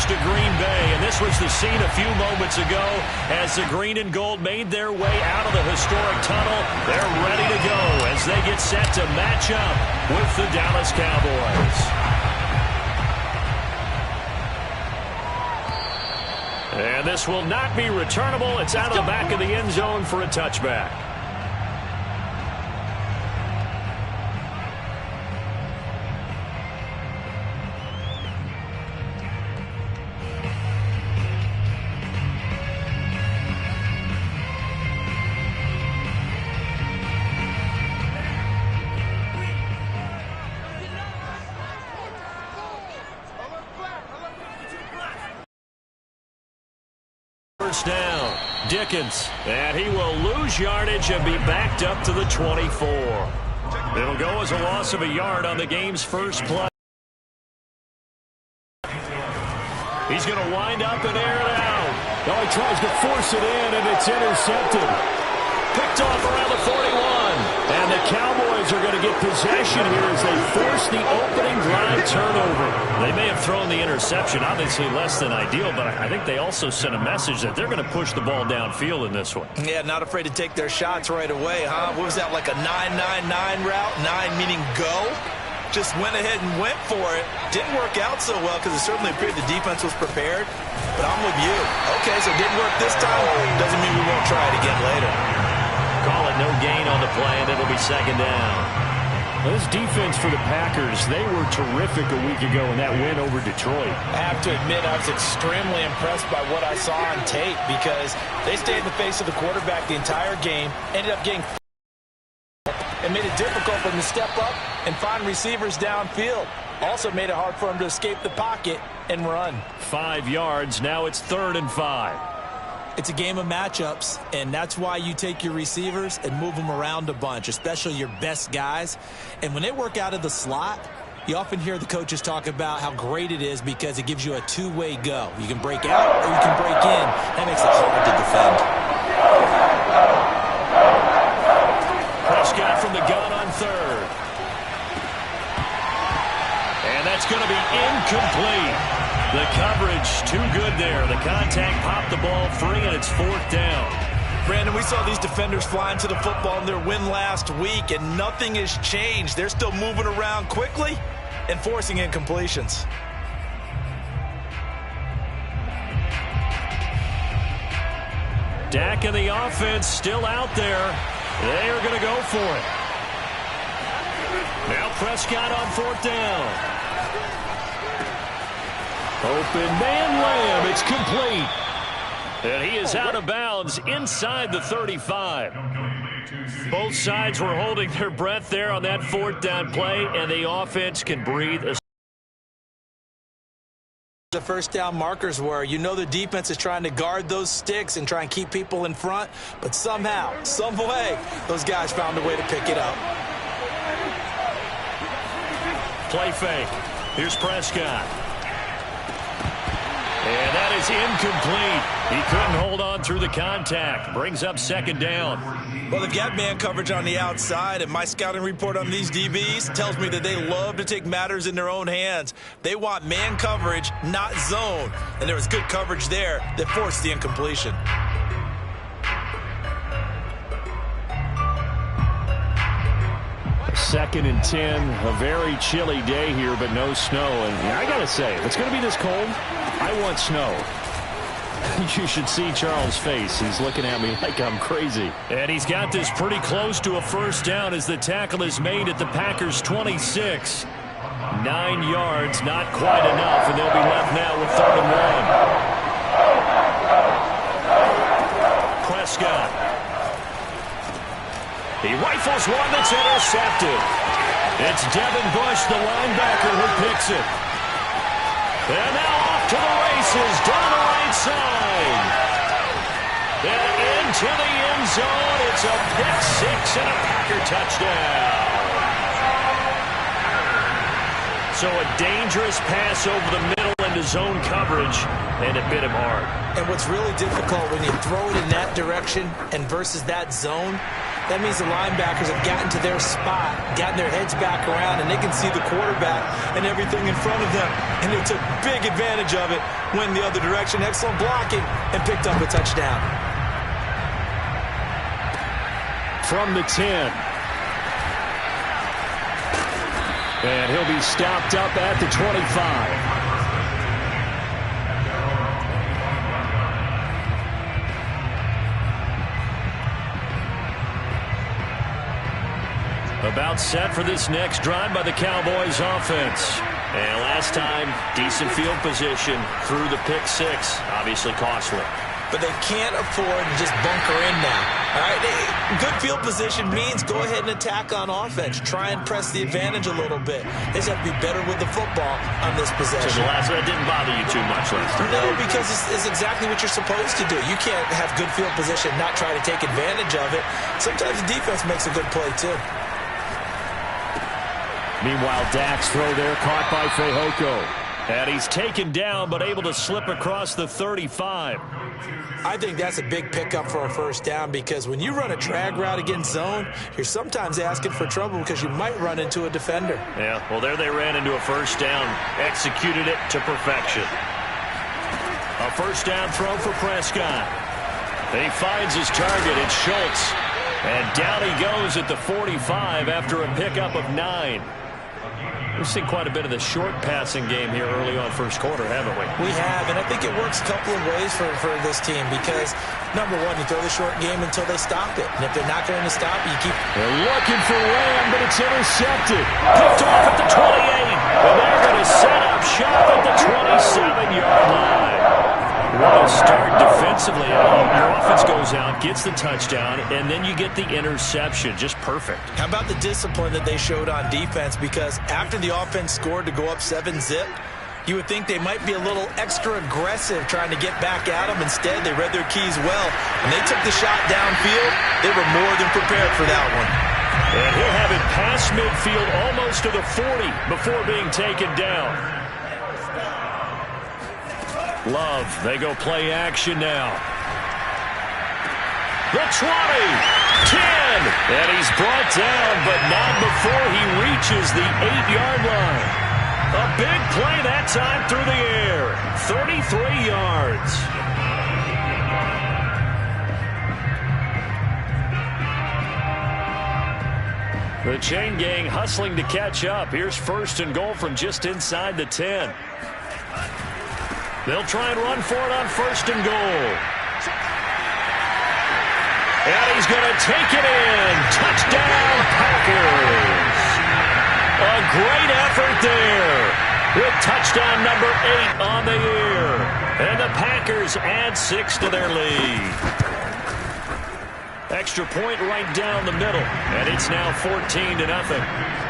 goes to Green Bay, and this was the scene a few moments ago as the green and gold made their way out of the historic tunnel. They're ready to go as they get set to match up with the Dallas Cowboys. And this will not be returnable. It's out of the back of the end zone for a touchback. First down, Dickens, and he will lose yardage and be backed up to the 24. It'll go as a loss of a yard on the game's first play. He's going to wind up and air it out. Oh, he tries to force it in, and it's intercepted. Picked off around the 41. And the Cowboys are going to get possession here as they force the opening drive turnover. They may have thrown the interception, obviously less than ideal, but I think they also sent a message that they're going to push the ball downfield in this one. Yeah, not afraid to take their shots right away, huh? What was that, like a 9-9-9 route? 9 meaning go? Just went ahead and went for it. Didn't work out so well because it certainly appeared the defense was prepared. But I'm with you. Okay, so it didn't work this time. Doesn't mean we won't try it again later. Call it no gain on the play, and it'll be second down. This defense for the Packers, they were terrific a week ago in that win over Detroit. I have to admit I was extremely impressed by what I saw on tape because they stayed in the face of the quarterback the entire game, ended up getting and made it difficult for him to step up and find receivers downfield. Also made it hard for him to escape the pocket and run. 5 yards. Now it's 3rd and 5. It's a game of matchups, and that's why you take your receivers and move them around a bunch, especially your best guys. And when they work out of the slot, you often hear the coaches talk about how great it is because it gives you a two-way go. You can break out or you can break in. That makes it hard to defend. Prescott from the gun on 3rd. And that's going to be incomplete. The coverage too good there. The contact popped the ball free, and it's 4th down. Brandon, we saw these defenders flying to the football in their win last week, and nothing has changed. They're still moving around quickly and forcing incompletions. Dak and the offense still out there. They are going to go for it. Now Prescott on 4th down. Open man Lamb. It's complete. And he is out of bounds inside the 35. Both sides were holding their breath there on that 4th down play, and the offense can breathe. The first down markers were, you know, the defense is trying to guard those sticks and try and keep people in front, but somehow, some way, those guys found a way to pick it up. Play fake. Here's Prescott. And that is incomplete. He couldn't hold on through the contact. Brings up 2nd down. Well, they've got man coverage on the outside, and my scouting report on these DBs tells me that they love to take matters in their own hands. They want man coverage, not zone. And there was good coverage there that forced the incompletion. Second and 10, a very chilly day here, but no snow. And I got to say, if it's going to be this cold, I want snow. You should see Charles' face. He's looking at me like I'm crazy. And he's got this pretty close to a first down as the tackle is made at the Packers' 26. 9 yards, not quite enough, and they'll be left now with 3rd and 1. Prescott. He rifles one that's intercepted. It's Devin Bush, the linebacker, who picks it. And now off to the races down the right side. And into the end zone. It's a pick six and a Packer touchdown. So a dangerous pass over the middle into zone coverage, and it bit him hard. And what's really difficult when you throw it in that direction and versus that zone, That means the linebackers have gotten to their spot, gotten their heads back around, and they can see the quarterback and everything in front of them. And they took big advantage of it, went the other direction, excellent blocking, and picked up a touchdown. From the 10. And he'll be stopped up at the 25. About set for this next drive by the Cowboys offense. And last time, decent field position through the pick six. Obviously costly. But they can't afford to just bunker in now. All right, good field position means go ahead and attack on offense. Try and press the advantage a little bit. They just have to be better with the football on this possession. So the last one didn't bother you too much last time? No, because it's exactly what you're supposed to do. You can't have good field position and not try to take advantage of it. Sometimes the defense makes a good play, too. Meanwhile, Dak's throw there caught by Fehoko. And he's taken down but able to slip across the 35. I think that's a big pickup for a first down because when you run a drag route against zone, you're sometimes asking for trouble because you might run into a defender. Yeah, well, there they ran into a first down. Executed it to perfection. A first down throw for Prescott. He finds his target. It's Schultz. And down he goes at the 45 after a pickup of 9. We've seen quite a bit of the short passing game here early on first quarter, haven't we? We have, and I think it works a couple of ways for this team because, number one, you throw the short game until they stop it. And if they're not going to stop it, you keep... They're looking for Lamb, but it's intercepted. Picked off at the 28. And they're going to set up shop at the 27-yard line. What a start defensively. Your offense goes out, gets the touchdown, and then you get the interception. Just perfect. How about the discipline that they showed on defense? Because after the offense scored to go up 7-zip, you would think they might be a little extra aggressive trying to get back at them. Instead, they read their keys well. When they took the shot downfield, they were more than prepared for that one. And he'll have it past midfield almost to the 40 before being taken down. Love, they go play action now. The 20, 10, and he's brought down, but not before he reaches the 8-yard line. A big play that time through the air, 33 yards. The chain gang hustling to catch up. Here's first and goal from just inside the 10. They'll try and run for it on first and goal. And he's going to take it in. Touchdown, Packers. A great effort there with touchdown number 8 on the year. And the Packers add 6 to their lead. Extra point right down the middle. And it's now 14-0.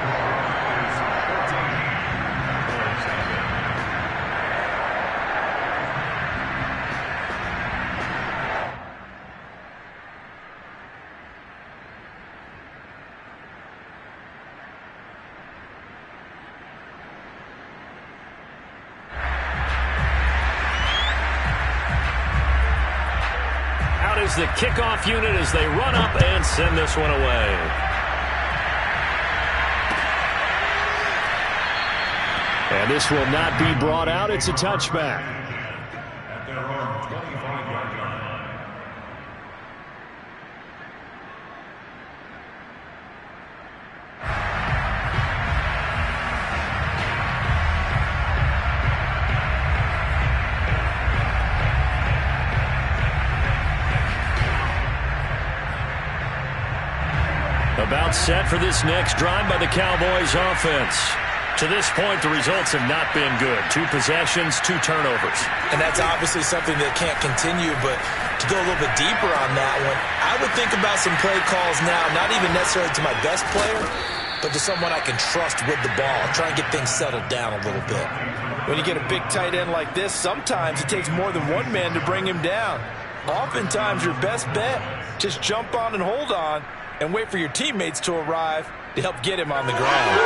The kickoff unit as they run up and send this one away. And this will not be brought out. It's a touchback. About set for this next drive by the Cowboys offense. To this point, the results have not been good. 2 possessions, 2 turnovers. And that's obviously something that can't continue, but to go a little bit deeper on that one, I would think about some play calls now, not even necessarily to my best player, but to someone I can trust with the ball. Try and get things settled down a little bit. When you get a big tight end like this, sometimes it takes more than one man to bring him down. Oftentimes, your best bet, just jump on and hold on, and wait for your teammates to arrive to help get him on the ground.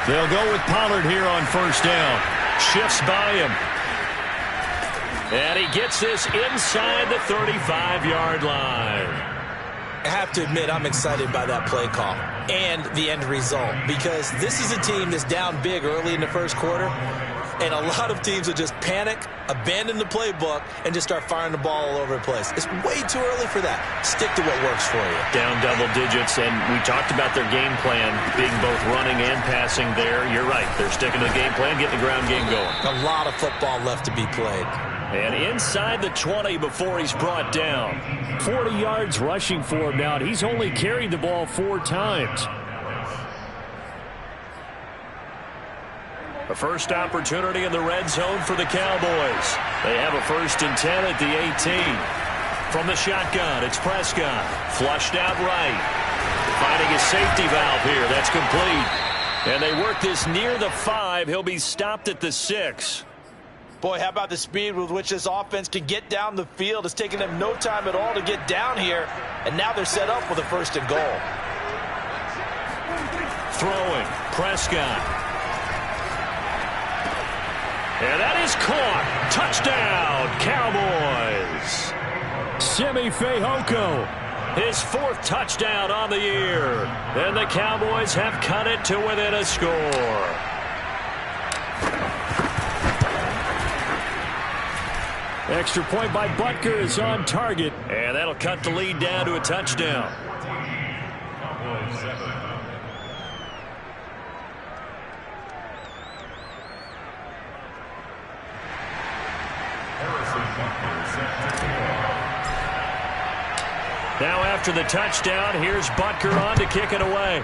They'll go with Pollard here on first down. Shifts by him. And he gets this inside the 35-yard line. I have to admit, I'm excited by that play call and the end result, because this is a team that's down big early in the first quarter, and a lot of teams will just panic, abandon the playbook, and just start firing the ball all over the place. It's way too early for that. Stick to what works for you. Down double digits, and we talked about their game plan being both running and passing there. You're right. They're sticking to the game plan, getting the ground game going. A lot of football left to be played. And inside the 20 before he's brought down. 40 yards rushing for him now. He's only carried the ball 4 times. A first opportunity in the red zone for the Cowboys. They have a 1st and 10 at the 18. From the shotgun, it's Prescott. Flushed out right. Finding his safety valve here. That's complete. And they work this near the 5. He'll be stopped at the 6. Boy, how about the speed with which this offense can get down the field? It's taken them no time at all to get down here, and now they're set up with a 1st and goal. Throwing, Prescott. And that is caught. Touchdown, Cowboys. Simi Fehoko. His 4th touchdown on the year. And the Cowboys have cut it to within a score. Extra point by Butker is on target. And that'll cut the lead down to a touchdown. Now after the touchdown, here's Butker on to kick it away.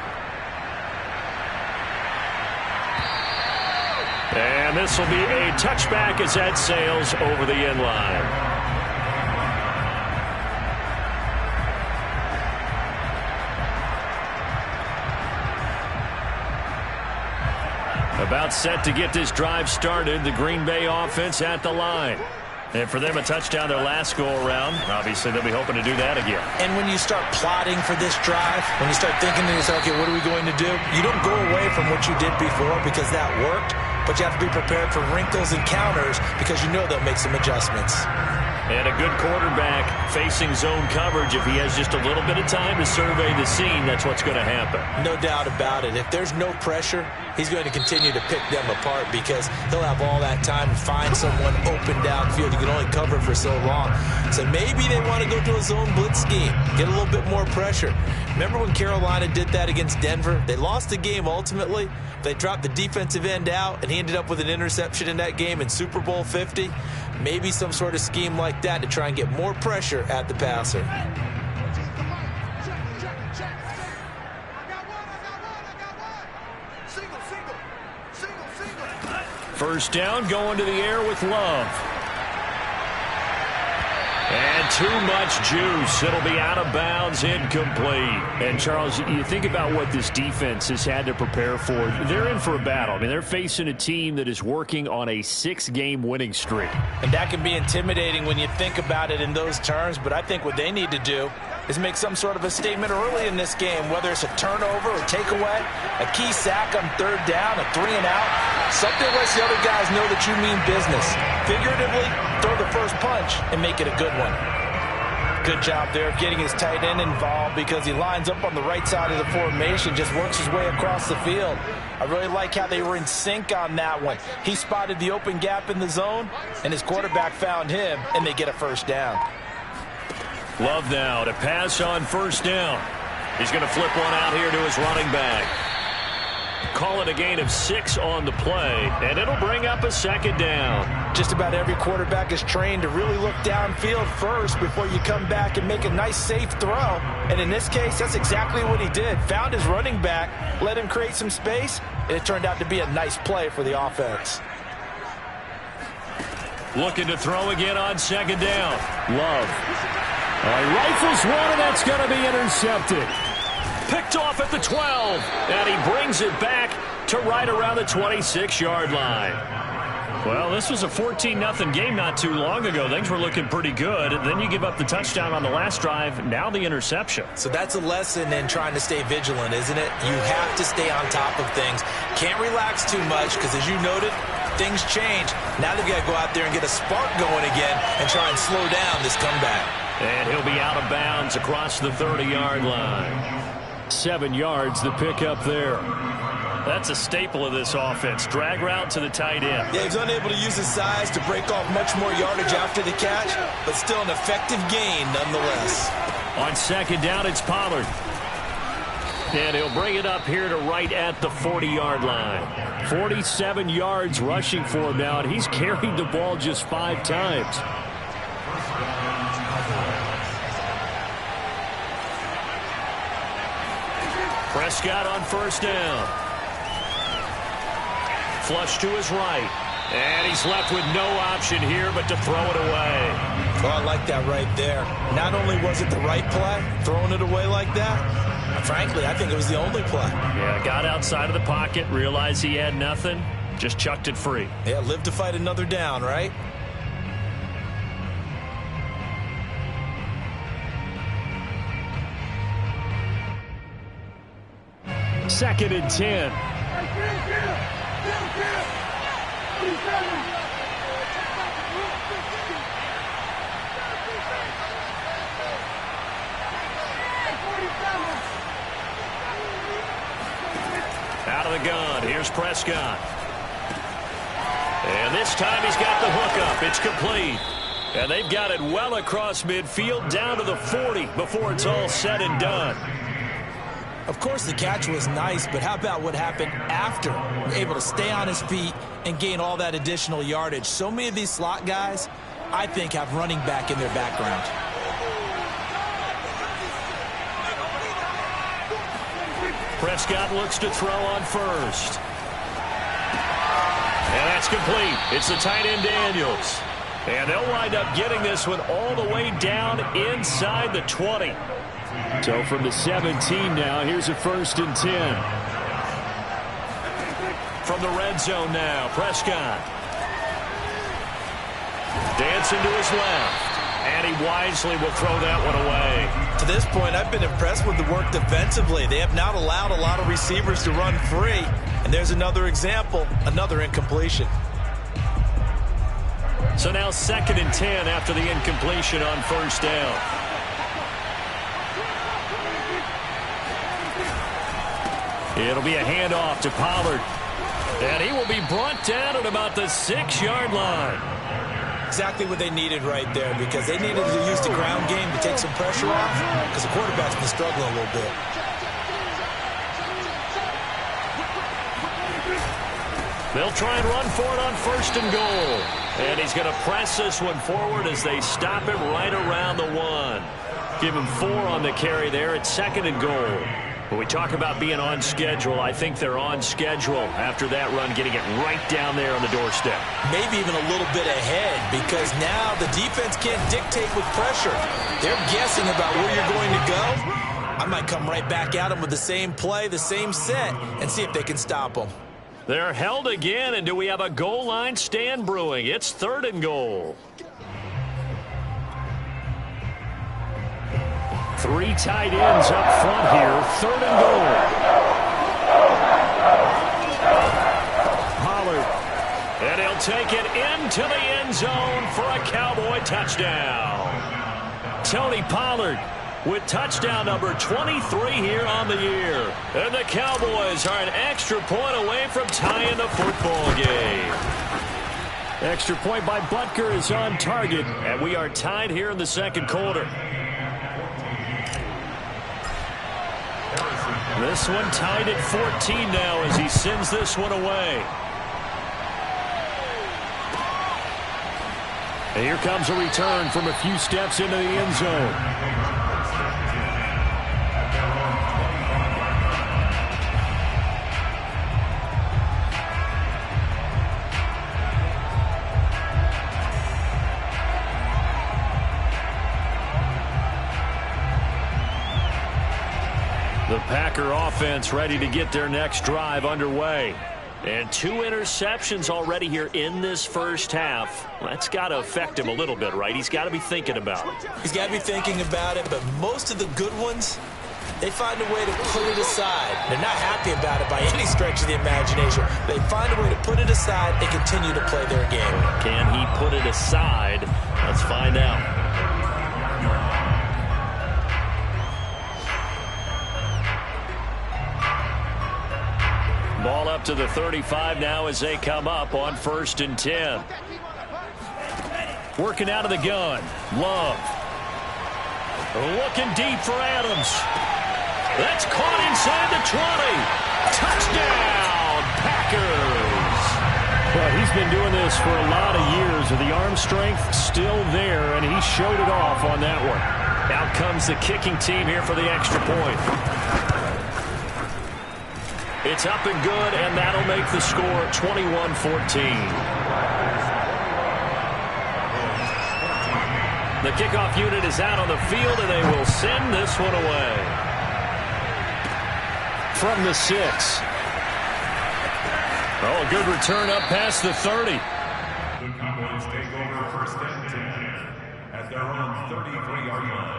And this will be a touchback as that sails over the end line. About set to get this drive started. The Green Bay offense at the line. And for them, a touchdown their last go-around. Obviously, they'll be hoping to do that again. And when you start plotting for this drive, when you start thinking to yourself, okay, what are we going to do? You don't go away from what you did before because that worked, but you have to be prepared for wrinkles and counters because you know they'll make some adjustments. And a good quarterback facing zone coverage. If he has just a little bit of time to survey the scene, that's what's going to happen. No doubt about it. If there's no pressure, he's going to continue to pick them apart because he'll have all that time to find someone open downfield. You can only cover for so long. So maybe they want to go to a zone blitz scheme, get a little bit more pressure. Remember when Carolina did that against Denver? They lost the game ultimately. They dropped the defensive end out, and he ended up with an interception in that game in Super Bowl 50. Maybe some sort of scheme like that to try and get more pressure at the passer. First down, going to the air with Love. And too much juice. It'll be out of bounds, incomplete. And, Charles, you think about what this defense has had to prepare for. They're in for a battle. I mean, they're facing a team that is working on a 6-game winning streak. And that can be intimidating when you think about it in those terms, but I think what they need to do is make some sort of a statement early in this game, whether it's a turnover or takeaway, a key sack on 3rd down, a 3-and-out, something lets the other guys know that you mean business. Figuratively, throw the first punch and make it a good one. Good job there of getting his tight end involved because he lines up on the right side of the formation, just works his way across the field. I really like how they were in sync on that one. He spotted the open gap in the zone, and his quarterback found him, and they get a first down. Love now to pass on first down. He's going to flip one out here to his running back. Call it a gain of 6 on the play, and it'll bring up a 2nd down. Just about every quarterback is trained to really look downfield first before you come back and make a nice, safe throw. And in this case, that's exactly what he did. Found his running back, let him create some space, and it turned out to be a nice play for the offense. Looking to throw again on 2nd down. Love. Rifles one, and that's going to be intercepted. Picked off at the 12, and he brings it back to right around the 26-yard line. Well, this was a 14-0 game not too long ago. Things were looking pretty good. Then you give up the touchdown on the last drive. Now the interception. So that's a lesson in trying to stay vigilant, isn't it? You have to stay on top of things. Can't relax too much because, as you noted, things change. Now they've got to go out there and get a spark going again and try and slow down this comeback. And he'll be out of bounds across the 30-yard line. 7 yards the pickup there. That's a staple of this offense. Drag route to the tight end. Yeah, he's unable to use his size to break off much more yardage after the catch, but still an effective gain nonetheless. On second down, it's Pollard. And he'll bring it up here to right at the 40-yard line. 47 yards rushing for him now, and he's carried the ball just 5 times. Prescott on first down. Flush to his right. And he's left with no option here but to throw it away. Oh, I like that right there. Not only was it the right play, throwing it away like that, frankly, I think it was the only play. Yeah, got outside of the pocket, realized he had nothing, just chucked it free. Yeah, live to fight another down, right? Second and 10. Out of the gun, here's Prescott. And this time he's got the hook up. It's complete. And they've got it well across midfield down to the 40 before it's all said and done. Of course, the catch was nice, but how about what happened after? Able to stay on his feet and gain all that additional yardage. So many of these slot guys, I think, have running back in their background. Prescott looks to throw on first. And that's complete. It's the tight end Daniels. And they'll wind up getting this one all the way down inside the 20. So from the 17 now, here's a 1st and 10. From the red zone now, Prescott. Dancing to his left. And he wisely will throw that one away. To this point, I've been impressed with the work defensively. They have not allowed a lot of receivers to run free. And there's another example, another incompletion. So now 2nd and 10 after the incompletion on first down. It'll be a handoff to Pollard. And he will be brought down at about the 6-yard line. Exactly what they needed right there, because they needed to use the ground game to take some pressure off, because the quarterback's been struggling a little bit. They'll try and run for it on 1st and goal. And he's going to press this one forward as they stop him right around the 1. Give him 4 on the carry there at 2nd and goal. When we talk about being on schedule, I think they're on schedule after that run, getting it right down there on the doorstep. Maybe even a little bit ahead, because now the defense can't dictate with pressure. They're guessing about where you're going to go. I might come right back at them with the same play, the same set, and see if they can stop them. They're held again, and do we have a goal line stand brewing? It's 3rd and goal. 3 tight ends up front here. 3rd and goal. Pollard. And he'll take it into the end zone for a Cowboy touchdown. Tony Pollard with touchdown number 23 here on the year. And the Cowboys are an extra point away from tying the football game. Extra point by Butker is on target, and we are tied here in the 2nd quarter. This one tied at 14 now as he sends this one away. And here comes a return from a few steps into the end zone. The Packer offense ready to get their next drive underway. And 2 interceptions already here in this first half. That's got to affect him a little bit, right? He's got to be thinking about it. He's got to be thinking about it, but most of the good ones, they find a way to put it aside. They're not happy about it by any stretch of the imagination. They find a way to put it aside and continue to play their game. Can he put it aside? Let's find out. Ball up to the 35 now as they come up on 1st and 10. Working out of the gun. Love. Looking deep for Adams. That's caught inside the 20. Touchdown, Packers. Well, he's been doing this for a lot of years with the arm strength still there, and he showed it off on that one. Out comes the kicking team here for the extra point. It's up and good, and that'll make the score 21-14. The kickoff unit is out on the field, and they will send this one away. From the 6. Oh, a good return up past the 30. The Cowboys take over 1st and 10 at their own 33-yard line.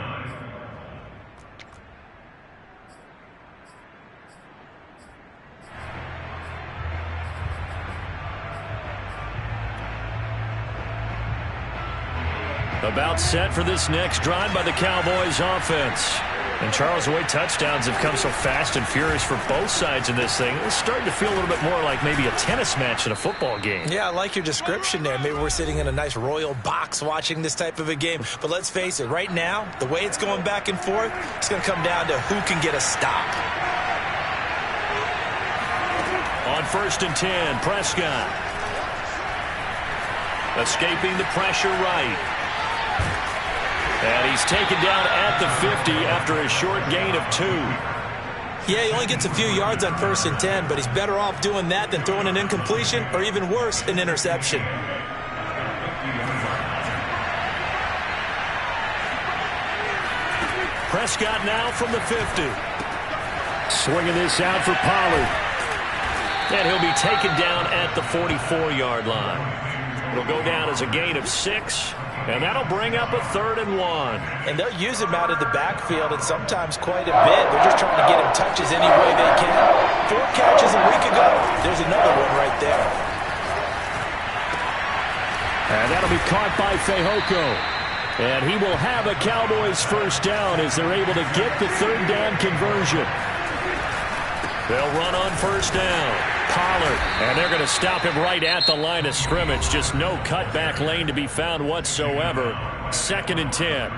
About set for this next drive by the Cowboys offense. And Charles, the way touchdowns have come so fast and furious for both sides in this thing, it's starting to feel a little bit more like maybe a tennis match in a football game. Yeah, I like your description there. Maybe we're sitting in a nice royal box watching this type of a game. But let's face it, right now, the way it's going back and forth, it's going to come down to who can get a stop. On 1st and 10, Prescott. Escaping the pressure right. And he's taken down at the 50 after a short gain of 2. Yeah, he only gets a few yards on 1st and 10, but he's better off doing that than throwing an incompletion or even worse, an interception. Prescott now from the 50. Swinging this out for Pollard. And he'll be taken down at the 44-yard line. It'll go down as a gain of 6. And that'll bring up a 3rd and 1. And they'll use him out of the backfield, and sometimes quite a bit. They're just trying to get him touches any way they can. 4 catches a week ago. There's another one right there. And that'll be caught by Fehoko. And he will have a Cowboys 1st down as they're able to get the 3rd down conversion. They'll run on 1st down. Pollard, and they're going to stop him right at the line of scrimmage. Just no cutback lane to be found whatsoever. 2nd and 10.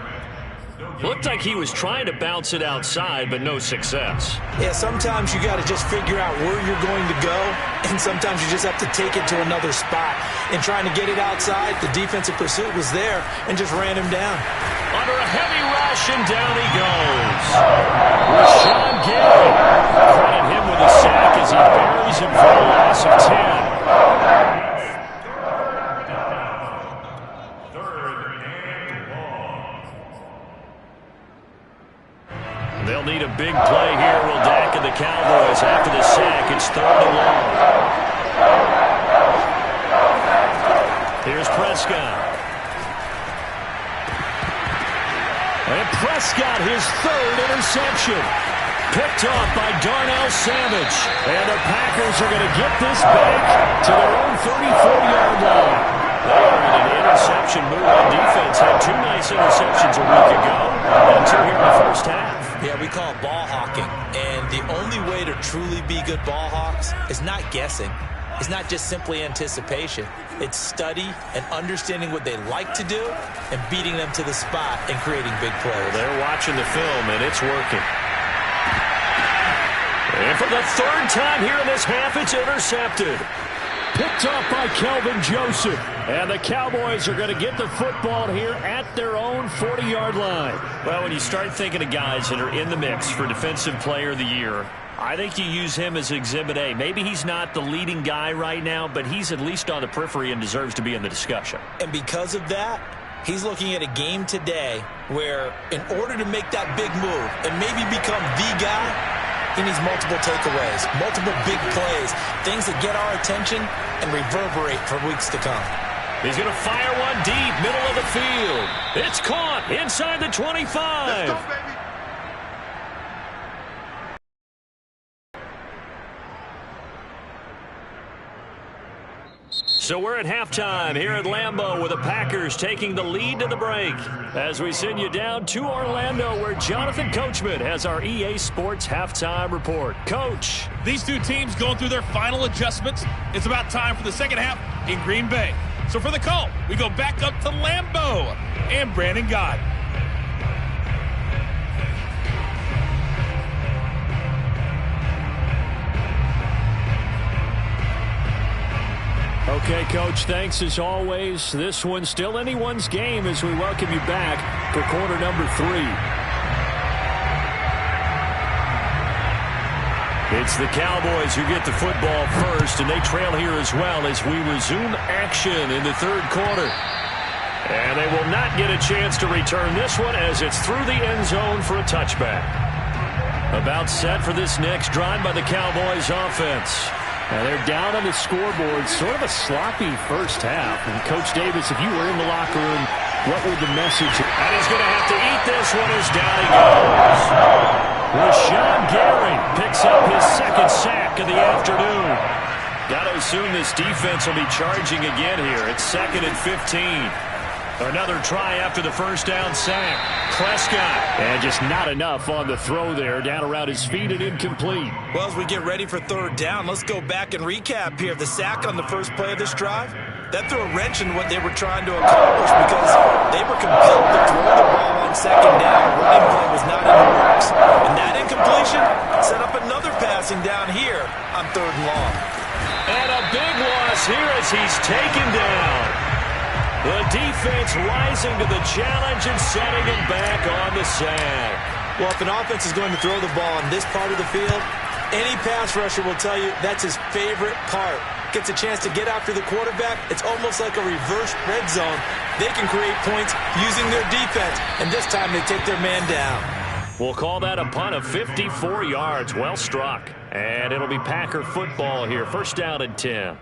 Looked like he was trying to bounce it outside, but no success. Yeah, sometimes you got to just figure out where you're going to go, and sometimes you just have to take it to another spot. And trying to get it outside, the defensive pursuit was there and just ran him down. Under a heavy rush, and down he goes. Rashawn Gary. Credit him with a sack as he buries him for a loss of 10. They'll need a big play here, will Dak and the Cowboys. After the sack, it's 3rd and long. Here's Prescott. And Prescott, his 3rd interception. Picked off by Darnell Savage. And the Packers are going to get this back to their own 34-yard line. They are in an interception move on defense. Had 2 nice interceptions a week ago. And 2 here in the first half. Yeah, we call it ball hawking. And the only way to truly be good ball hawks is not guessing. It's not just simply anticipation. It's study and understanding what they like to do and beating them to the spot and creating big plays. They're watching the film, and it's working. And for the 3rd time here in this half, it's intercepted. Picked off by Kelvin Joseph. And the Cowboys are going to get the football here at their own 40-yard line. Well, when you start thinking of guys that are in the mix for Defensive Player of the Year, I think you use him as Exhibit A. Maybe he's not the leading guy right now, but he's at least on the periphery and deserves to be in the discussion. And because of that, he's looking at a game today where in order to make that big move and maybe become the guy, He needs multiple takeaways, multiple big plays, things that get our attention and reverberate for weeks to come. He's going to fire one deep, middle of the field. It's caught inside the 25. Let's go, baby. So we're at halftime here at Lambeau with the Packers taking the lead to the break. As we send you down to Orlando where Jonathan Coachman has our EA Sports halftime report. Coach. These two teams going through their final adjustments. It's about time for the second half in Green Bay. So for the call, we go back up to Lambeau and Brandon Gott. Okay, Coach, thanks as always. This one's still anyone's game as we welcome you back for quarter number 3. It's the Cowboys who get the football first, and they trail here as well as we resume action in the third quarter. And they will not get a chance to return this one as it's through the end zone for a touchback. About set for this next drive by the Cowboys offense. Now they're down on the scoreboard, sort of a sloppy first half. And Coach Davis, if you were in the locker room, what would the message? And he's going to have to eat this one as down he goes. Rashawn Gary picks up his second sack of the afternoon. Got to assume this defense will be charging again here. It's 2nd and 15. Another try after the first down sack. Prescott. And just not enough on the throw there. Down around his feet and incomplete. Well, as we get ready for third down, let's go back and recap here. The sack on the first play of this drive, that threw a wrench in what they were trying to accomplish because they were compelled to throw the ball on second down. Running play was not in the works. And that incompletion set up another passing down here on third and long. And a big loss here as he's taken down. The defense rising to the challenge and setting him back on the sack. Well, if an offense is going to throw the ball on this part of the field, any pass rusher will tell you that's his favorite part. Gets a chance to get after the quarterback. It's almost like a reverse red zone. They can create points using their defense, and this time they take their man down. We'll call that a punt of 54 yards. Well struck. And it'll be Packer football here. First down and 10.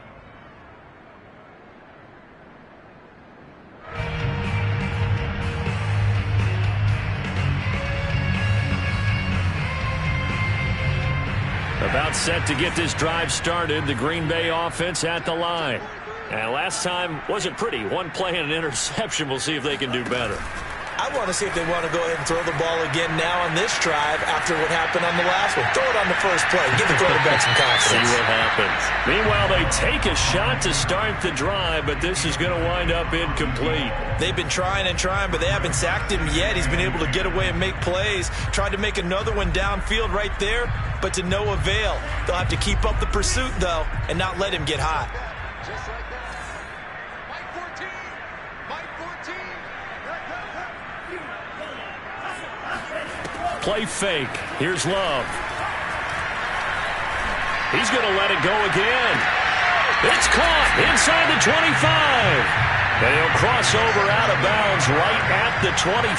About set to get this drive started. The Green Bay offense at the line. And last time wasn't pretty. One play and an interception. We'll see if they can do better. I want to see if they want to go ahead and throw the ball again now on this drive after what happened on the last one. Throw it on the first play. Give the quarterback some confidence. See what happens. Meanwhile, they take a shot to start the drive, but this is going to wind up incomplete. They've been trying and trying, but they haven't sacked him yet. He's been able to get away and make plays. Tried to make another one downfield right there, but to no avail. They'll have to keep up the pursuit, though, and not let him get hot. Just like that. Mike 14. Mike 14. Play fake. Here's Love. He's going to let it go again. It's caught inside the 25. And he'll cross over out of bounds right at the 25.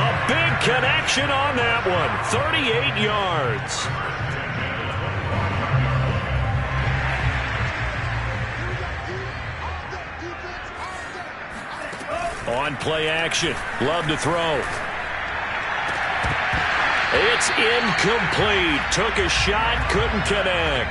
A big connection on that one. 38 yards. On play action. Love to throw. It's incomplete. Took a shot, couldn't connect.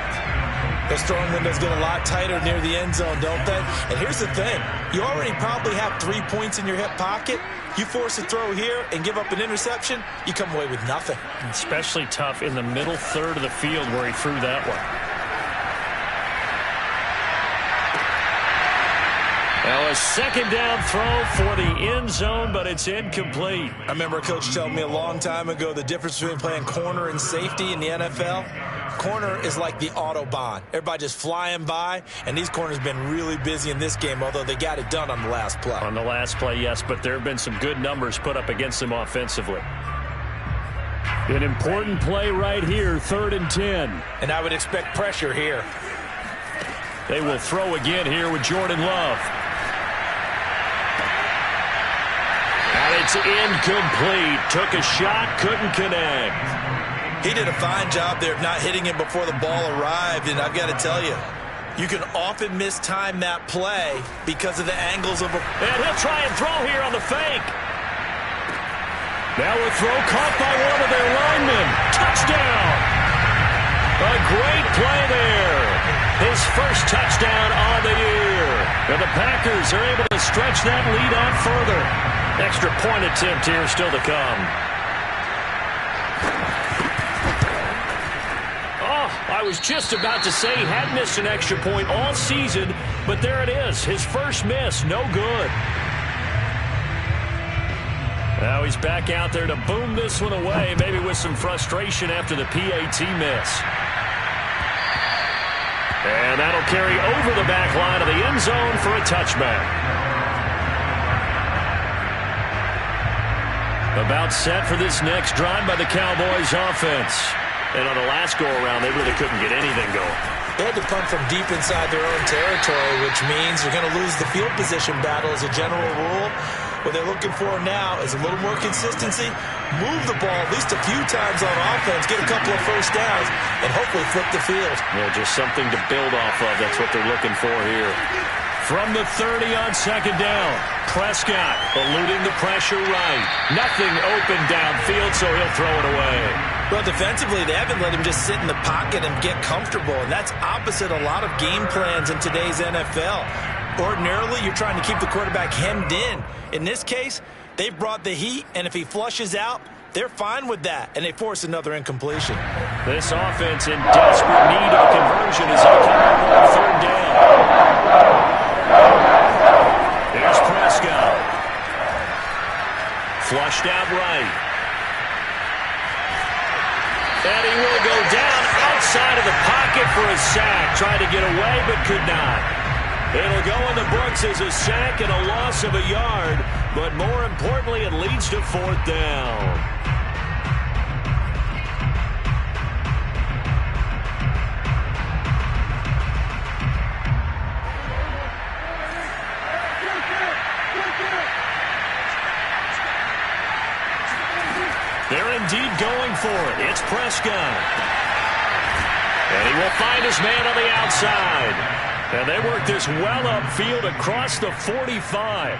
Those throwing windows get a lot tighter near the end zone, don't they? And here's the thing. You already probably have 3 points in your hip pocket. You force a throw here and give up an interception, you come away with nothing. Especially tough in the middle third of the field where he threw that one. Now a second down throw for the end zone, but it's incomplete. I remember a coach telling me a long time ago the difference between playing corner and safety in the NFL. Corner is like the Autobahn. Everybody just flying by, and these corners have been really busy in this game, although they got it done on the last play. On the last play, yes, but there have been some good numbers put up against them offensively. An important play right here, 3rd and 10. And I would expect pressure here. They will throw again here with Jordan Love. And it's incomplete. Took a shot, couldn't connect. He did a fine job there of not hitting him before the ball arrived, and I've got to tell you, you can often mistime that play because of the angles of a... And he'll try and throw here on the fake. Now a throw caught by one of their linemen. Touchdown! A great play there. His first touchdown on the year. And the Packers are able to stretch that lead out further. Extra point attempt here still to come. I was just about to say he had missed an extra point all season, but there it is. His first miss, no good. Now he's back out there to boom this one away, maybe with some frustration after the PAT miss. And that'll carry over the back line of the end zone for a touchback. About set for this next drive by the Cowboys offense. And on the last go-around, they really couldn't get anything going. They had to punt from deep inside their own territory, which means you're going to lose the field position battle as a general rule. What they're looking for now is a little more consistency, move the ball at least a few times on offense, get a couple of first downs, and hopefully flip the field. Yeah, just something to build off of. That's what they're looking for here. From the 30 on second down, Prescott eluding the pressure right. Nothing open downfield, so he'll throw it away. Well, defensively, they haven't let him just sit in the pocket and get comfortable, and that's opposite a lot of game plans in today's NFL. Ordinarily, you're trying to keep the quarterback hemmed in. In this case, they've brought the heat, and if he flushes out, they're fine with that, and they force another incompletion. This offense in desperate need of a conversion as they come up on third down. Here's Prescott. Flushed out right. And he will go down outside of the pocket for a sack. Tried to get away, but could not. It'll go in the books as a sack and a loss of a yard. But more importantly, it leads to fourth down. They're indeed going for it. It's Prescott. And he will find his man on the outside. And they work this well upfield across the 45.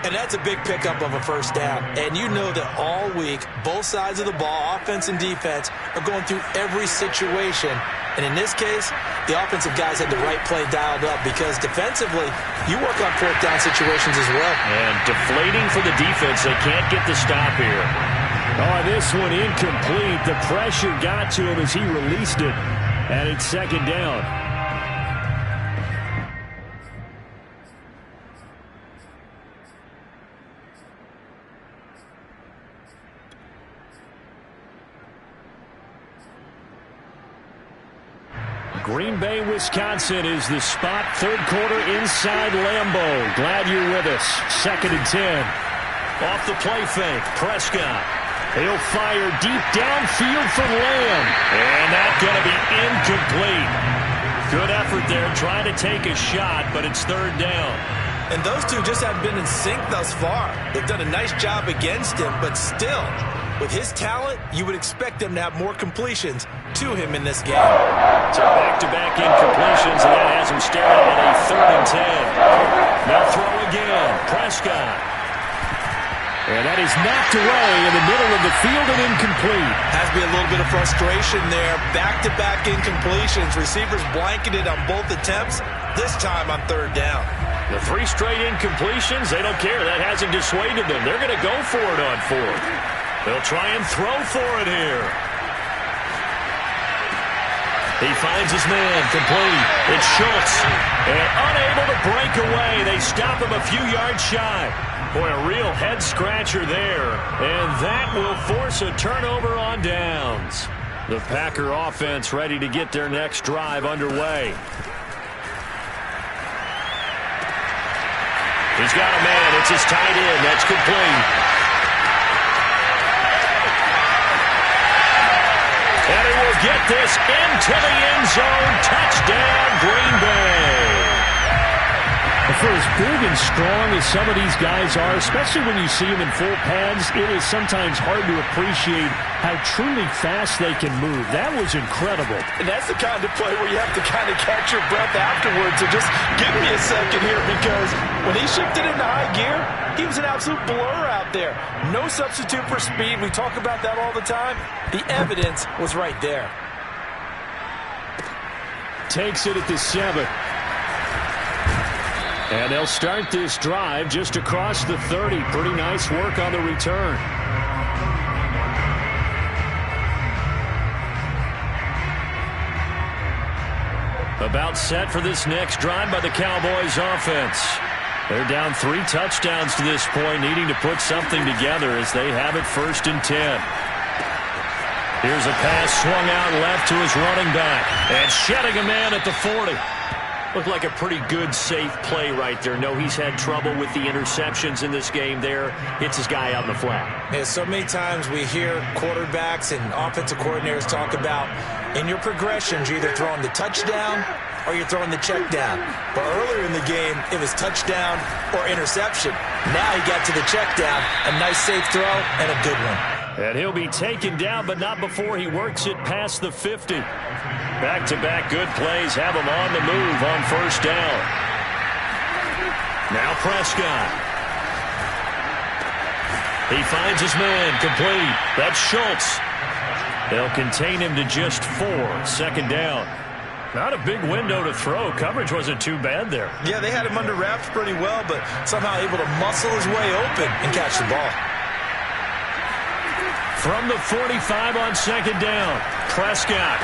And that's a big pickup of a first down. And you know that all week, both sides of the ball, offense and defense, are going through every situation. And in this case, the offensive guys had the right play dialed up because defensively, you work on fourth down situations as well. And deflating for the defense. They can't get the stop here. Oh, this one incomplete. The pressure got to him as he released it. And it's second down. Green Bay, Wisconsin is the spot. Third quarter inside Lambeau. Glad you're with us. 2nd and 10. Off the play fake. Prescott. He'll fire deep downfield for Lamb. And that's going to be incomplete. Good effort there trying to take a shot, but it's third down. And those two just haven't been in sync thus far. They've done a nice job against him, but still, with his talent, you would expect them to have more completions to him in this game. So back-to-back incompletions, and that has him staring at a 3rd and 10. Now throw again. Prescott. And that is knocked away in the middle of the field and incomplete. Has to be a little bit of frustration there. Back-to-back incompletions. Receivers blanketed on both attempts, this time on third down. The 3 straight incompletions, they don't care. That hasn't dissuaded them. They're going to go for it on 4th. They'll try and throw for it here. He finds his man, complete. It's Schultz. And unable to break away. They stop him a few yards shy. Boy, a real head-scratcher there. And that will force a turnover on downs. The Packer offense ready to get their next drive underway. He's got a man. It's his tight end. That's complete. And he will get this into the end zone. Touchdown, Green Bay. The for as big and strong as some of these guys are, especially when you see them in full pads, it is sometimes hard to appreciate how truly fast they can move. That was incredible. And that's the kind of play where you have to kind of catch your breath afterwards. So just give me a second here, because when he shifted into high gear, he was an absolute blur out there. No substitute for speed. We talk about that all the time. The evidence was right there. Takes it at the 7. And they'll start this drive just across the 30. Pretty nice work on the return. About set for this next drive by the Cowboys offense. They're down 3 touchdowns to this point, needing to put something together as they have it 1st and 10. Here's a pass swung out left to his running back. And shedding a man at the 40. Looked like a pretty good, safe play right there. No, he's had trouble with the interceptions in this game there. Hits his guy out in the flat. Yeah, so many times we hear quarterbacks and offensive coordinators talk about in your progressions, you're either throwing the touchdown or you're throwing the check down. But earlier in the game, it was touchdown or interception. Now he got to the check down. A nice safe throw and a good one. And he'll be taken down, but not before he works it past the 50. Back-to-back good plays have him on the move on 1st down. Now Prescott. He finds his man complete. That's Schultz. They'll contain him to just 4. 2nd down. Not a big window to throw. Coverage wasn't too bad there. Yeah, they had him under wraps pretty well, but somehow able to muscle his way open and catch the ball. From the 45 on 2nd down, Prescott.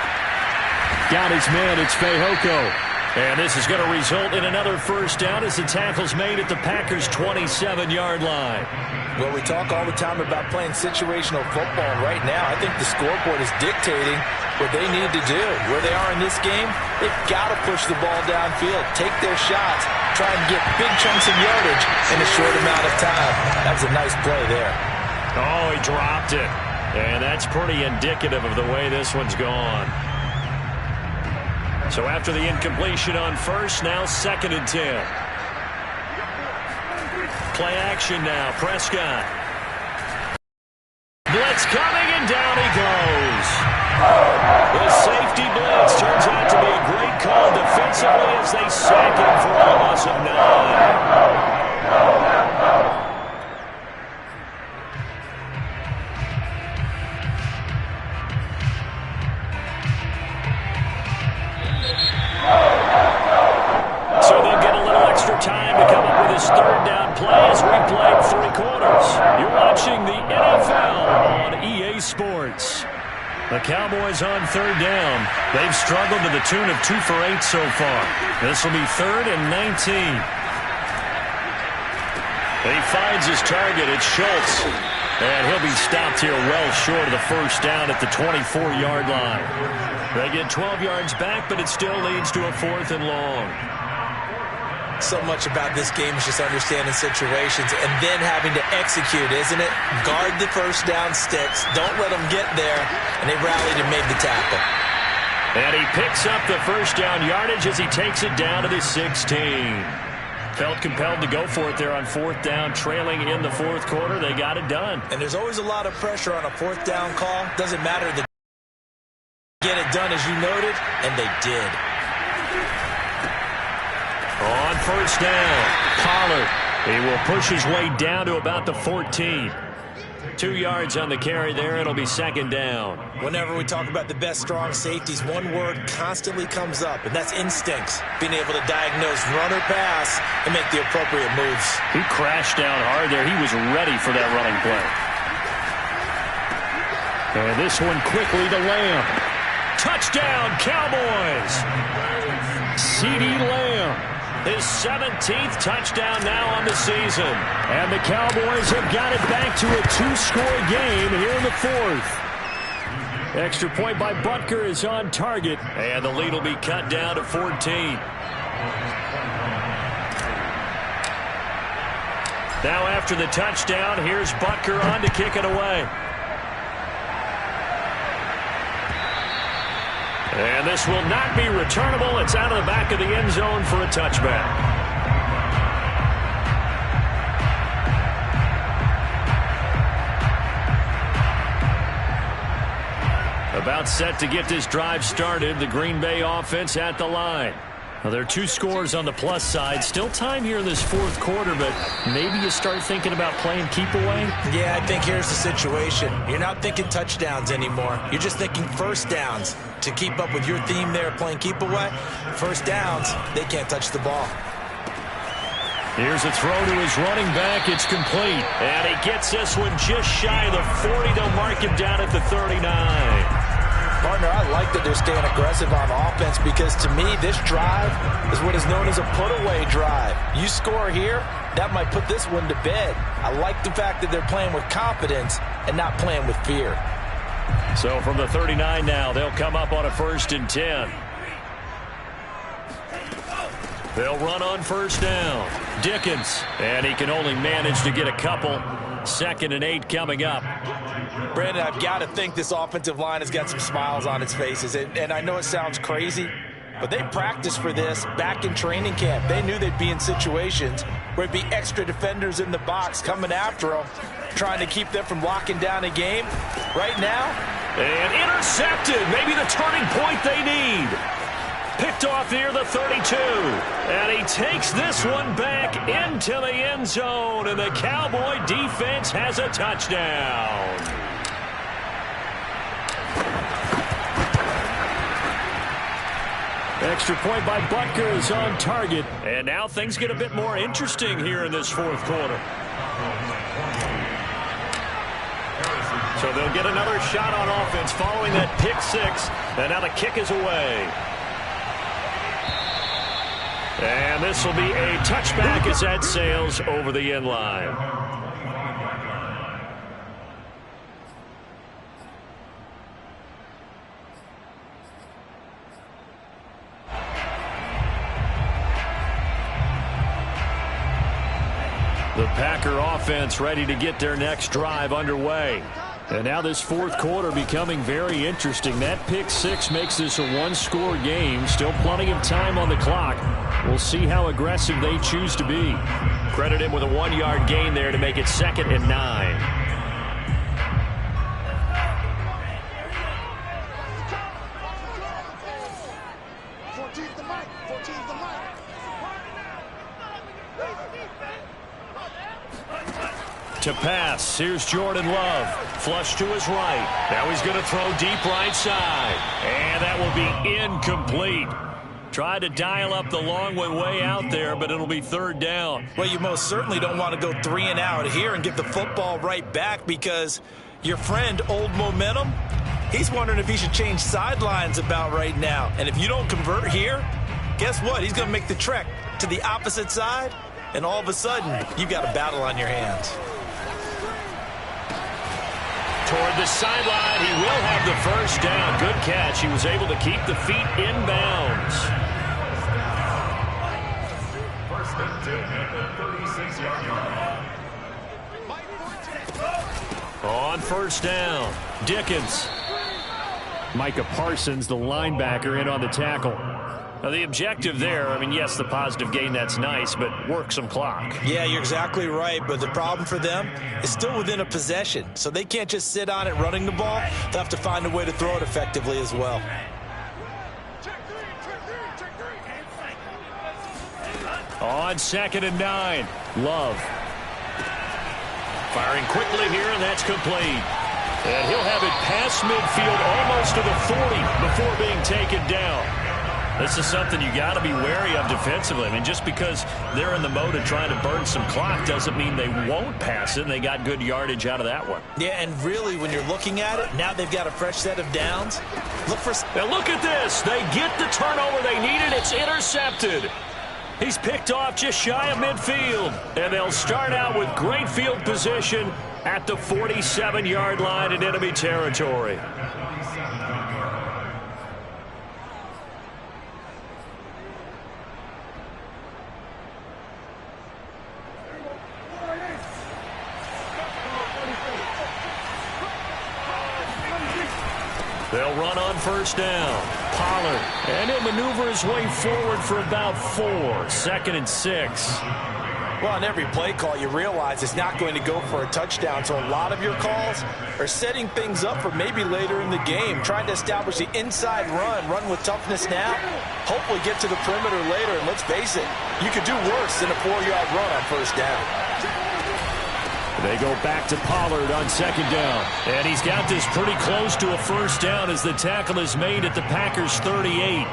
Got his man, it's Fehoko. And this is going to result in another 1st down as the tackle's made at the Packers' 27-yard line. Well, we talk all the time about playing situational football, and right now I think the scoreboard is dictating what they need to do. Where they are in this game, they've got to push the ball downfield, take their shots, try and get big chunks of yardage in a short amount of time. That was a nice play there. Oh, he dropped it. And that's pretty indicative of the way this one's gone. So after the incompletion on 1st, now 2nd and 10. Play action now. Prescott. Blitz coming, and down he goes. The safety blitz turns out to be a great call defensively as they sack him for a loss of 9. So they'll get a little extra time to come up with his 3rd down play as replayed 3 quarters. You're watching the NFL on EA Sports. The Cowboys on 3rd down. They've struggled to the tune of 2 for 8 so far. This will be 3rd and 19. He finds his target. It's Schultz. And he'll be stopped here well short of the 1st down at the 24-yard line. They get 12 yards back, but it still leads to a 4th and long. So much about this game is just understanding situations and then having to execute, isn't it? Guard the 1st down sticks. Don't let them get there. And they rallied and made the tackle. And he picks up the 1st down yardage as he takes it down to the 16. Felt compelled to go for it there on 4th down, trailing in the 4th quarter. They got it done. And there's always a lot of pressure on a 4th down call. Doesn't matter the get it done as you noted, and they did. On 1st down, Pollard. He will push his way down to about the 14. 2 yards on the carry there. It'll be 2nd down. Whenever we talk about the best strong safeties, one word constantly comes up, and that's instincts. Being able to diagnose run or pass and make the appropriate moves. He crashed down hard there. He was ready for that running play. And this one quickly to Lamb. Touchdown, Cowboys! CeeDee Lamb. His 17th touchdown now on the season. And the Cowboys have got it back to a 2-score game here in the 4th. Extra point by Butker is on target. And the lead will be cut down to 14. Now after the touchdown, here's Butker on to kick it away. And this will not be returnable. It's out of the back of the end zone for a touchback. About set to get this drive started. The Green Bay offense at the line. Well, there are 2 scores on the plus side. Still time here in this fourth quarter, but maybe you start thinking about playing keep away? Yeah, I think here's the situation. You're not thinking touchdowns anymore. You're just thinking first downs. To keep up with your theme there, playing keep away, first downs, they can't touch the ball. Here's a throw to his running back. It's complete. And he gets this one just shy of the 40. They'll mark him down at the 39. Partner, I like that they're staying aggressive on offense because to me, this drive is what is known as a put-away drive. You score here, that might put this one to bed. I like the fact that they're playing with confidence and not playing with fear. So from the 39 now, they'll come up on a 1st and 10. They'll run on first down. Dickens, and he can only manage to get a couple. 2nd and 8 coming up. Brandon, I've got to think this offensive line has got some smiles on its faces. And I know it sounds crazy, but they practiced for this back in training camp. They knew they'd be in situations where it'd be extra defenders in the box coming after them, trying to keep them from locking down a game. Right now, and intercepted. Maybe the turning point they need. Picked off near the 32. And he takes this one back into the end zone. And the Cowboy defense has a touchdown. Extra point by Butker is on target. And now things get a bit more interesting here in this fourth quarter. So they'll get another shot on offense following that pick 6. And now the kick is away. And this will be a touchback as that sails over the end line. The Packer offense ready to get their next drive underway. And now this fourth quarter becoming very interesting. That pick 6 makes this a 1-score game. Still plenty of time on the clock. We'll see how aggressive they choose to be. Credit him with a 1-yard gain there to make it 2nd and 9. To pass, here's Jordan Love. Flush to his right. Now he's going to throw deep right side. And that will be incomplete. Tried to dial up the long one way out there, but it'll be 3rd down. Well, you most certainly don't want to go 3 and out here and get the football right back because your friend, Old Momentum, he's wondering if he should change sidelines about right now. And if you don't convert here, guess what? He's going to make the trek to the opposite side, and all of a sudden, you've got a battle on your hands. Toward the sideline, he will have the 1st down. Good catch. He was able to keep the feet inbounds. 1st and 10 at the 36-yard line. On 1st down, Dickens. Micah Parsons, the linebacker, in on the tackle. Now, the objective there, I mean, yes, the positive gain, that's nice, but work some clock. Yeah, you're exactly right, but the problem for them is still within a possession, so they can't just sit on it running the ball. They'll have to find a way to throw it effectively as well. On 2nd and 9, Love. Firing quickly here, and that's complete. And he'll have it past midfield almost to the 40 before being taken down. This is something you got to be wary of defensively. I mean, just because they're in the mode of trying to burn some clock doesn't mean they won't pass it, and they got good yardage out of that one. Yeah, and really, when you're looking at it, now they've got a fresh set of downs. Now look at this. They get the turnover they needed. It's intercepted. He's picked off just shy of midfield, and they'll start out with great field position at the 47-yard line in enemy territory. They'll run on 1st down. Pollard, and he'll maneuver his way forward for about 4. 2nd and 6. Well, on every play call, you realize it's not going to go for a touchdown, so a lot of your calls are setting things up for maybe later in the game, trying to establish the inside run with toughness now, hopefully get to the perimeter later, and let's face it, you could do worse than a 4-yard run on first down. They go back to Pollard on second down. And he's got this pretty close to a first down as the tackle is made at the Packers' 38.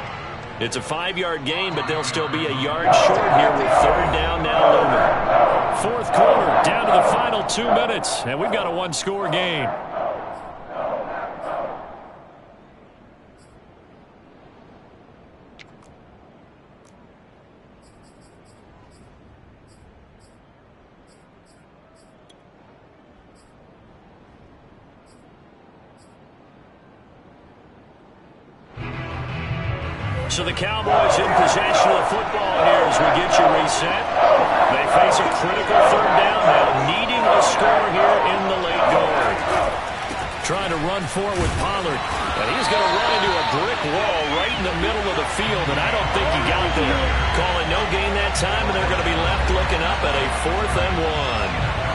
It's a 5-yard gain, but they'll still be a yard short here with third down now looming. Fourth quarter, down to the final 2 minutes, and we've got a one-score game. So the Cowboys in possession of the football here as we get you reset. They face a critical third down now, needing a score here in the late going. Trying to run forward with Pollard. And he's going to run into a brick wall right in the middle of the field, and I don't think he got there. Calling no gain that time, and they're going to be left looking up at a 4th and 1.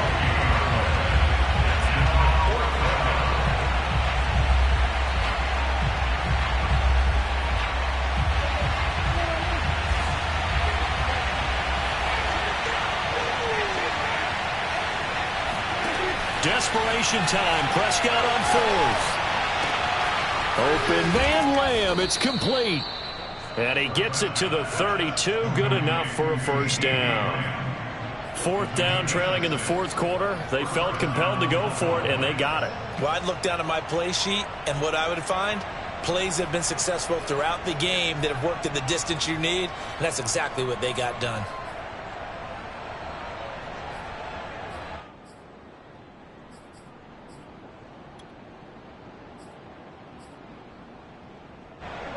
Desperation time. Prescott on 4th. Open man Lamb. It's complete. And he gets it to the 32. Good enough for a first down. 4th down, trailing in the 4th quarter. They felt compelled to go for it, and they got it. Well, I'd look down at my play sheet, and what I would find, plays have been successful throughout the game that have worked in the distance you need, and that's exactly what they got done.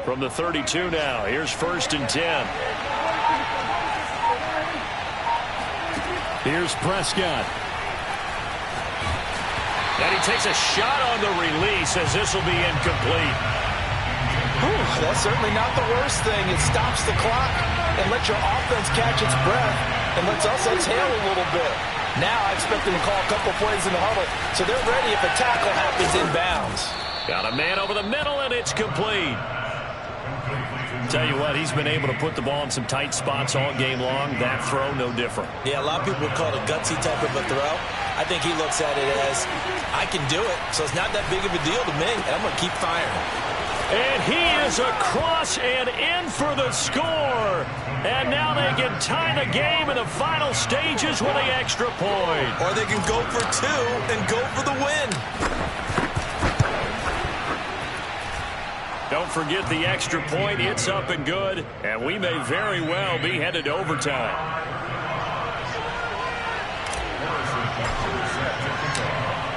From the 32 now, here's 1st and 10. Here's Prescott. And he takes a shot on the release as this will be incomplete. Whew, that's certainly not the worst thing. It stops the clock and lets your offense catch its breath and lets us exhale a little bit. Now I expect them to call a couple plays in the huddle so they're ready if a tackle happens inbounds. Got a man over the middle, and it's complete. Tell you what, he's been able to put the ball in some tight spots all game long. That throw, no different. Yeah, a lot of people would call it a gutsy type of a throw. I think he looks at it as, I can do it, so it's not that big of a deal to me, and I'm going to keep firing. And he is across and in for the score. And now they can tie the game in the final stages with the extra point. Or they can go for 2 and go for the win. Don't forget the extra point. It's up and good, and we may very well be headed to overtime.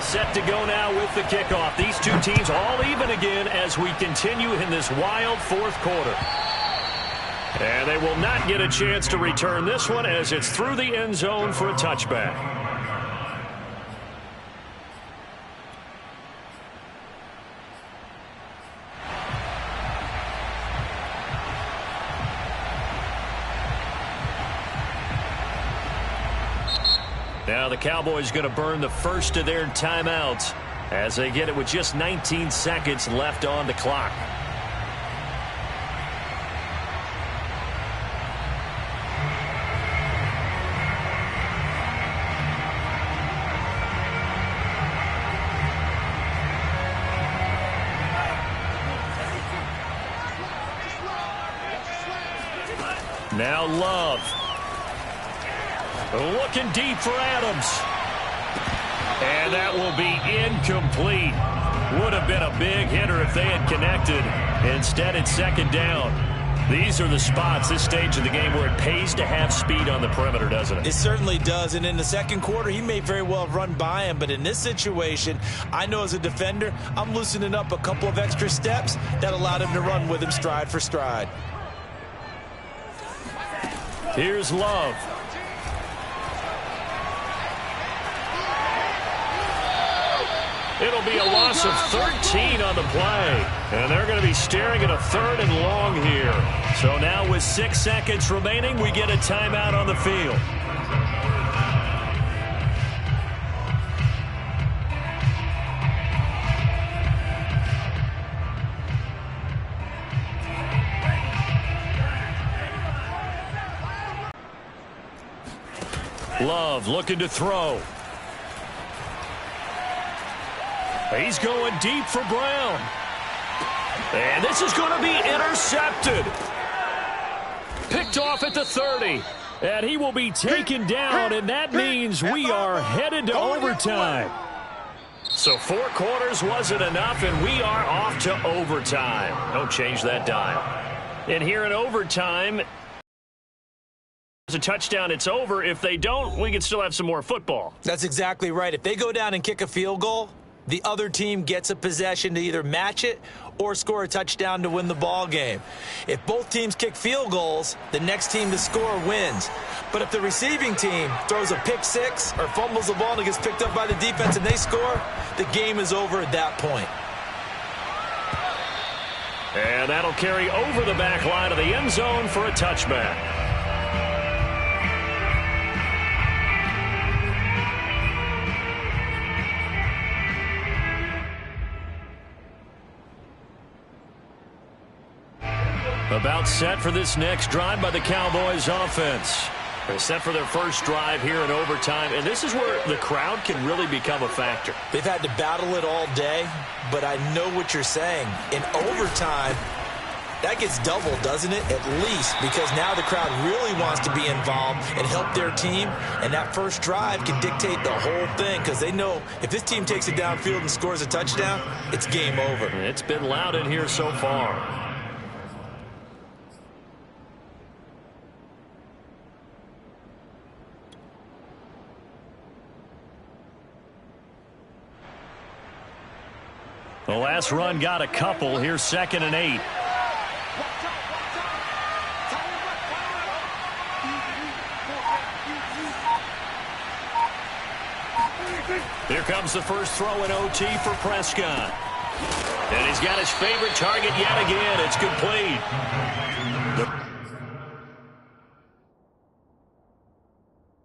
Set to go now with the kickoff. These two teams all even again as we continue in this wild 4th quarter. And they will not get a chance to return this one as it's through the end zone for a touchback. Now the Cowboys going to burn the first of their timeouts as they get it with just 19 seconds left on the clock. Now Love. Looking deep for Adams. And that will be incomplete. Would have been a big hitter if they had connected. Instead, it's second down. These are the spots, this stage of the game, where it pays to have speed on the perimeter, doesn't it? It certainly does. And in the second quarter, he may very well have run by him. But in this situation, I know as a defender, I'm loosening up a couple of extra steps that allowed him to run with him stride for stride. Here's Love. It'll be a loss of 13 on the play. And they're going to be staring at a 3rd and long here. So now with 6 seconds remaining, we get a timeout on the field. Love looking to throw. He's going deep for Brown. And this is going to be intercepted. Picked off at the 30. And he will be taken down, and that means we are headed to overtime. So 4 quarters wasn't enough, and we are off to overtime. Don't change that dial. And here in overtime, there's a touchdown, it's over. If they don't, we can still have some more football. That's exactly right. If they go down and kick a field goal, the other team gets a possession to either match it or score a touchdown to win the ball game. If both teams kick field goals, the next team to score wins. But if the receiving team throws a pick six or fumbles the ball and it gets picked up by the defense and they score, the game is over at that point. And that'll carry over the back line of the end zone for a touchback. About set for this next drive by the Cowboys offense. They're set for their first drive here in overtime, and this is where the crowd can really become a factor. They've had to battle it all day, but I know what you're saying. In overtime, that gets doubled, doesn't it? At least, because now the crowd really wants to be involved and help their team, and that first drive can dictate the whole thing because they know if this team takes it downfield and scores a touchdown, it's game over. It's been loud in here so far. The last run got a couple. Here's 2nd and 8. Here comes the first throw in OT for Prescott. And he's got his favorite target yet again. It's complete.